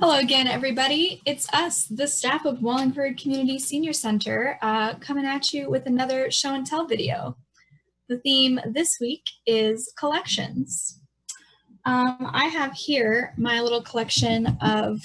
Hello again, everybody. It's us, the staff of Wallingford Community Senior Center, coming at you with another show and tell video. The theme this week is collections. I have here my little collection of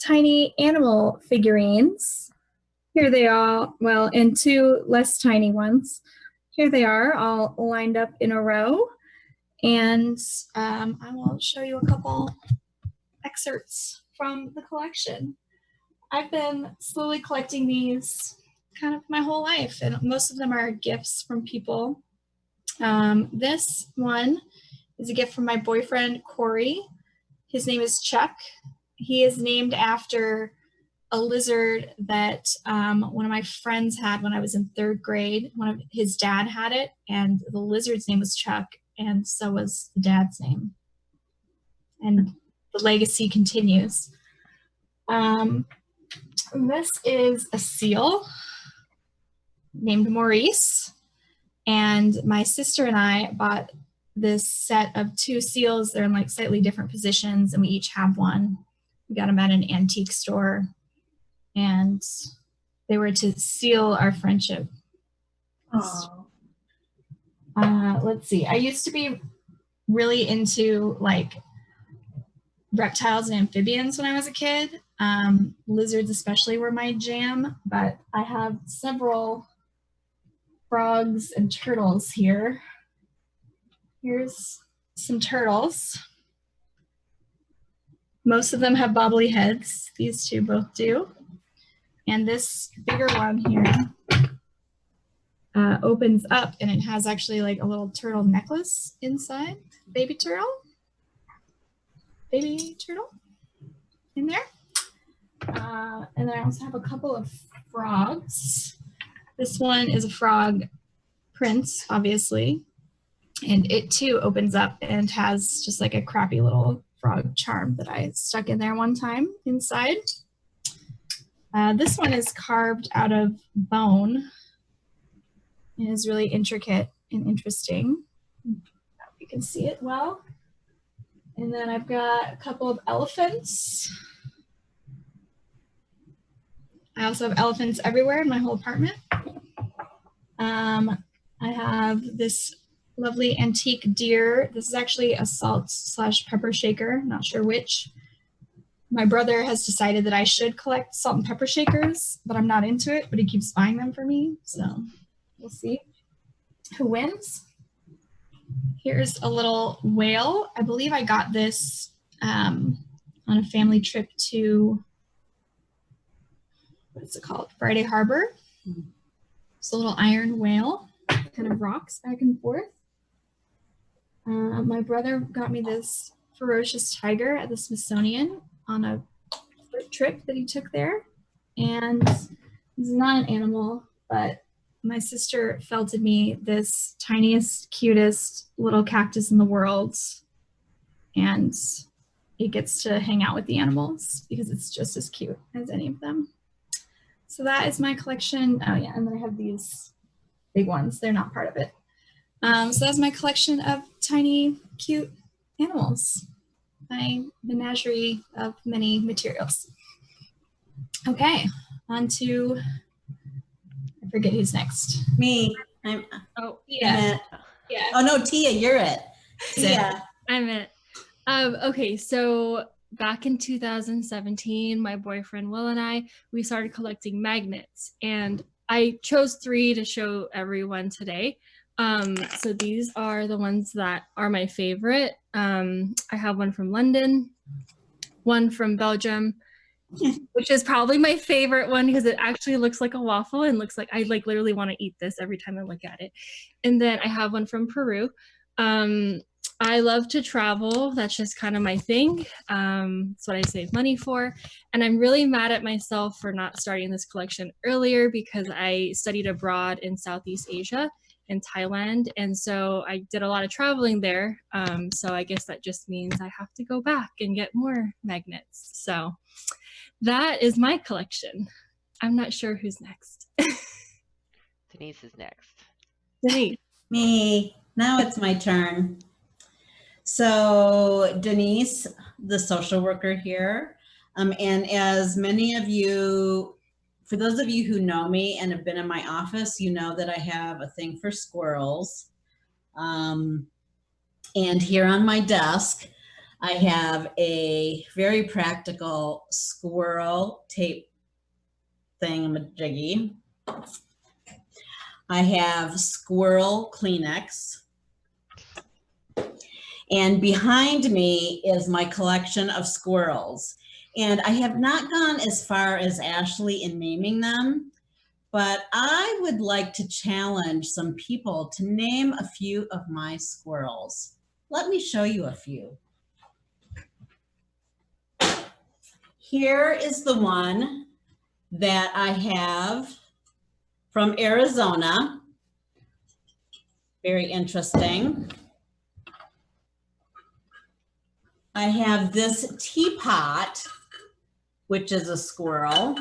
tiny animal figurines. Here they are, well, and two less tiny ones. Here they are, all lined up in a row. And I will show you a couple excerpts from the collection. I've been slowly collecting these kind of my whole life, and most of them are gifts from people. This one is a gift from my boyfriend, Corey. His name is Chuck. He is named after a lizard that one of my friends had when I was in 3rd grade. His dad had it, and the lizard's name was Chuck, and so was the dad's name. And the legacy continues. This is a seal named Maurice, and my sister and I bought this set of 2 seals. They're in like slightly different positions, and we each have one. We got them at an antique store, and they were to seal our friendship. Let's see. I used to be really into like reptiles and amphibians when I was a kid. Lizards especially were my jam, but I have several frogs and turtles here. Here's some turtles. Most of them have bobbly heads. These 2 both do. And this bigger one here opens up, and it has actually like a little turtle necklace inside. Baby turtle in there. And then I also have a couple of frogs. This one is a frog prince, obviously, and it too opens up and has just like a crappy little frog charm that I stuck in there one time inside. This one is carved out of bone and is really intricate and interesting. I hope you can see it well. And then I've got a couple of elephants. I also have elephants everywhere in my whole apartment. I have this lovely antique deer. This is actually a salt/pepper shaker, not sure which. My brother has decided that I should collect salt and pepper shakers, but I'm not into it, but he keeps buying them for me, so we'll see who wins. Here's a little whale. I believe I got this on a family trip to, what's it called? Friday Harbor. It's a little iron whale, kind of rocks back and forth. My brother got me this ferocious tiger at the Smithsonian on a trip that he took there. And this is not an animal, but my sister felted me this tiniest, cutest little cactus in the world, and it gets to hang out with the animals because it's just as cute as any of them. So that is my collection. Oh yeah, and then I have these big ones. They're not part of it. So that's my collection of tiny, cute animals. My menagerie of many materials. Okay, on to, I forget who's next. Me. Tia. Yeah. Oh no, Tia, you're it. Tia. I'm it. Okay, so back in 2017, my boyfriend Will and we started collecting magnets, and I chose 3 to show everyone today. So these are the ones that are my favorite. I have one from London, one from Belgium, which is probably my favorite one because it actually looks like a waffle and looks like I like literally want to eat this every time I look at it. And then I have one from Peru. I love to travel. That's just kind of my thing. It's what I save money for. And I'm really mad at myself for not starting this collection earlier because I studied abroad in Southeast Asia, in Thailand. And so I did a lot of traveling there. So I guess that just means I have to go back and get more magnets. So that is my collection. I'm not sure who's next. Denise is next. Denise. Me. Now it's my turn. So Denise, the social worker here, And as many of you, for those of you who know me and have been in my office, you know that I have a thing for squirrels. And here on my desk, I have a very practical squirrel tape thingamajiggy. I have squirrel Kleenex. And behind me is my collection of squirrels. And I have not gone as far as Ashley in naming them, but I would like to challenge some people to name a few of my squirrels. Let me show you a few. Here is the one that I have from Arizona. Very interesting. I have this teapot, which is a squirrel.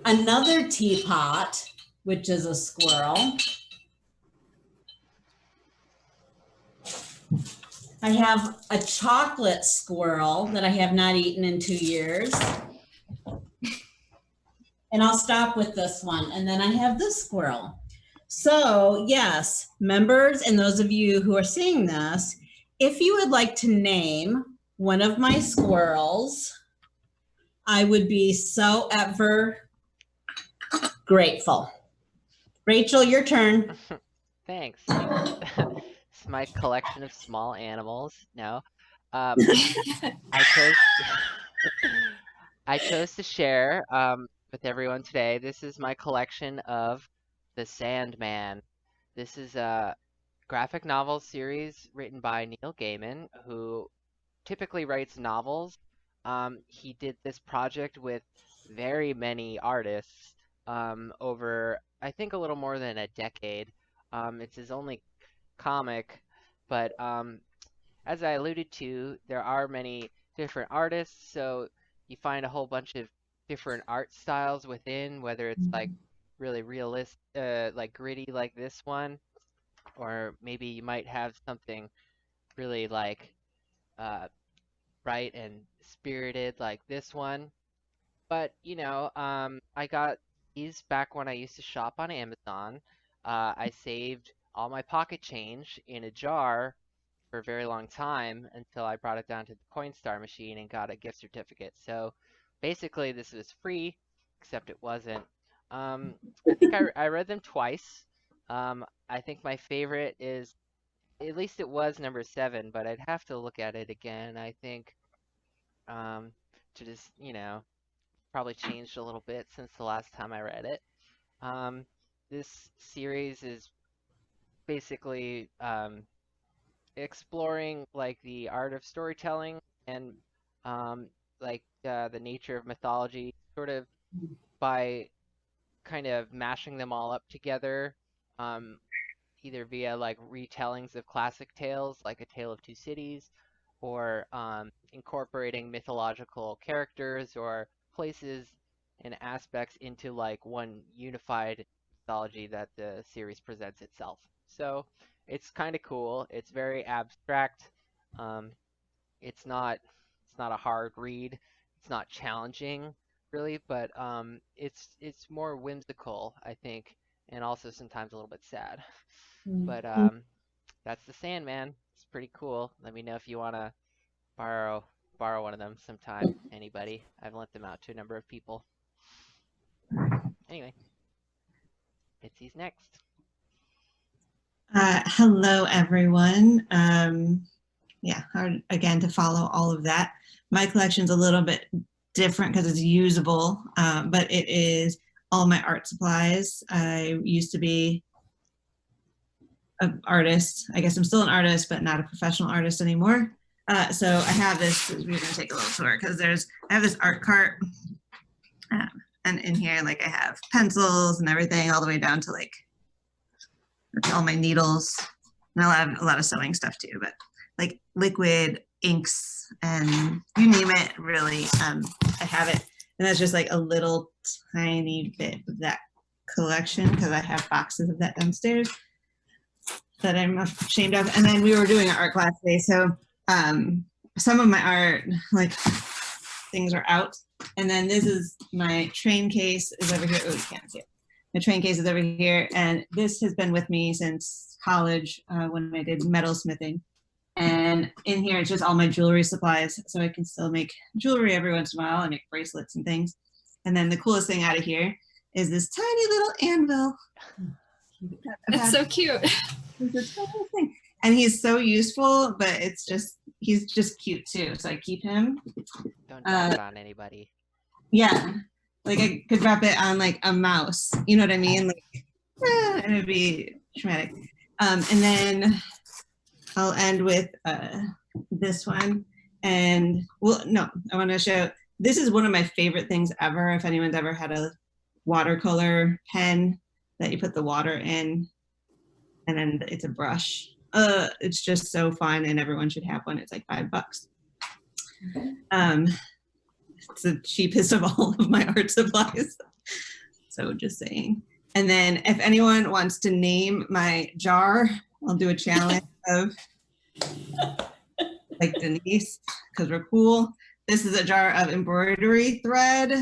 Another teapot, which is a squirrel. I have a chocolate squirrel that I have not eaten in 2 years. And I'll stop with this one. And then I have this squirrel. So yes, members and those of you who are seeing this, if you would like to name one of my squirrels, I would be so ever grateful. Rachel, your turn. Thanks. It's my collection of small animals. No. I chose I chose to share with everyone today. This is my collection of The Sandman. This is a graphic novel series written by Neil Gaiman, who typically writes novels. He did this project with very many artists over, I think, a little more than a decade. It's his only comic, but as I alluded to, there are many different artists, so you find a whole bunch of different art styles within, whether it's like really realistic, like gritty like this one, or maybe you might have something really like bright and spirited like this one. But I got these back when I used to shop on Amazon. I saved all my pocket change in a jar for a very long time until I brought it down to the Coinstar machine and got a gift certificate. So basically, this was free, except it wasn't. I think I read them twice. I think my favorite is, at least it was number 7, but I'd have to look at it again. I think to just, probably changed a little bit since the last time I read it. This series is basically exploring like the art of storytelling and like the nature of mythology, sort of by kind of mashing them all up together, um, either via like retellings of classic tales, like A Tale of Two Cities, or incorporating mythological characters or places and aspects into like one unified mythology that the series presents itself. So it's kind of cool. It's very abstract. Um, it's not a hard read. It's not challenging really, but it's more whimsical, I think, and also sometimes a little bit sad. But that's The Sandman. It's pretty cool. Let me know if you want to borrow one of them sometime. Anybody? I've lent them out to a number of people. Anyway, Mitzi's next. Hello, everyone. Yeah, hard again to follow all of that. My collection's a little bit different because it's usable, but it is all my art supplies. I used to be an artist. I guess I'm still an artist, but not a professional artist anymore. So I have this, we're gonna take a little tour because I have this art cart, and in here, like I have pencils and everything all the way down to like all my needles, and I have a lot of sewing stuff too, but like liquid inks and you name it, really, I have it. And that's just like a little tiny bit of that collection because I have boxes of that downstairs that I'm ashamed of. And then we were doing an art class today, so some of my art, like things are out. And then this is my train case is over here. Oh, you can't see it. My train case is over here. And this has been with me since college when I did metalsmithing. And in here, it's just all my jewelry supplies. So I can still make jewelry every once in a while. I make bracelets and things. And then the coolest thing out of here is this tiny little anvil. That's so cute. It's a tiny thing. And he's so useful, but he's just cute too. So I keep him. Don't drop it on anybody. Yeah. Like I could wrap it on like a mouse. You know what I mean? Like, and it'd be traumatic. And then I'll end with this one. And well, no, I want to show, this is one of my favorite things ever. If anyone's ever had a watercolor pen that you put the water in and then it's a brush. It's just so fun and everyone should have one. It's like $5. It's the cheapest of all of my art supplies. So just saying. And then if anyone wants to name my jar, I'll do a challenge of like Denise, because we're cool. This is a jar of embroidery thread.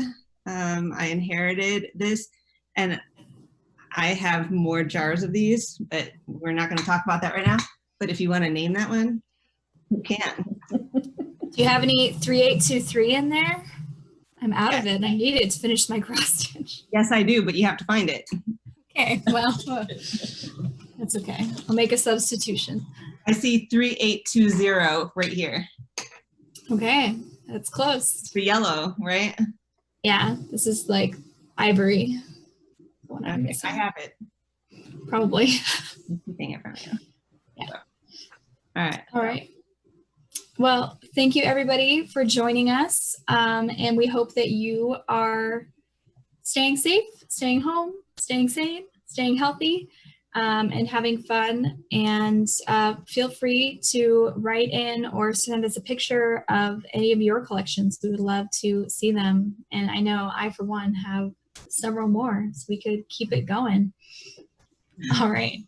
I inherited this and I have more jars of these, but we're not going to talk about that right now. But if you want to name that one, you can. Do you have any 3823 in there? I'm out of it. I need it to finish my cross stitch. Yes, I do, but you have to find it. Okay, well, that's okay. I'll make a substitution. I see 3820 right here. Okay, that's close. For yellow, right? Yeah, this is like ivory. What I'm Okay, missing. I have it. Probably. I'm keeping it from you. Yeah. So, all right. All right. Well, thank you everybody for joining us. And we hope that you are staying safe, staying home, staying sane, staying healthy, and having fun. And feel free to write in or send us a picture of any of your collections. We would love to see them. And I know I, for one, have several more, so we could keep it going. All right.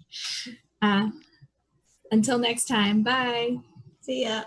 Until next time, bye. See ya.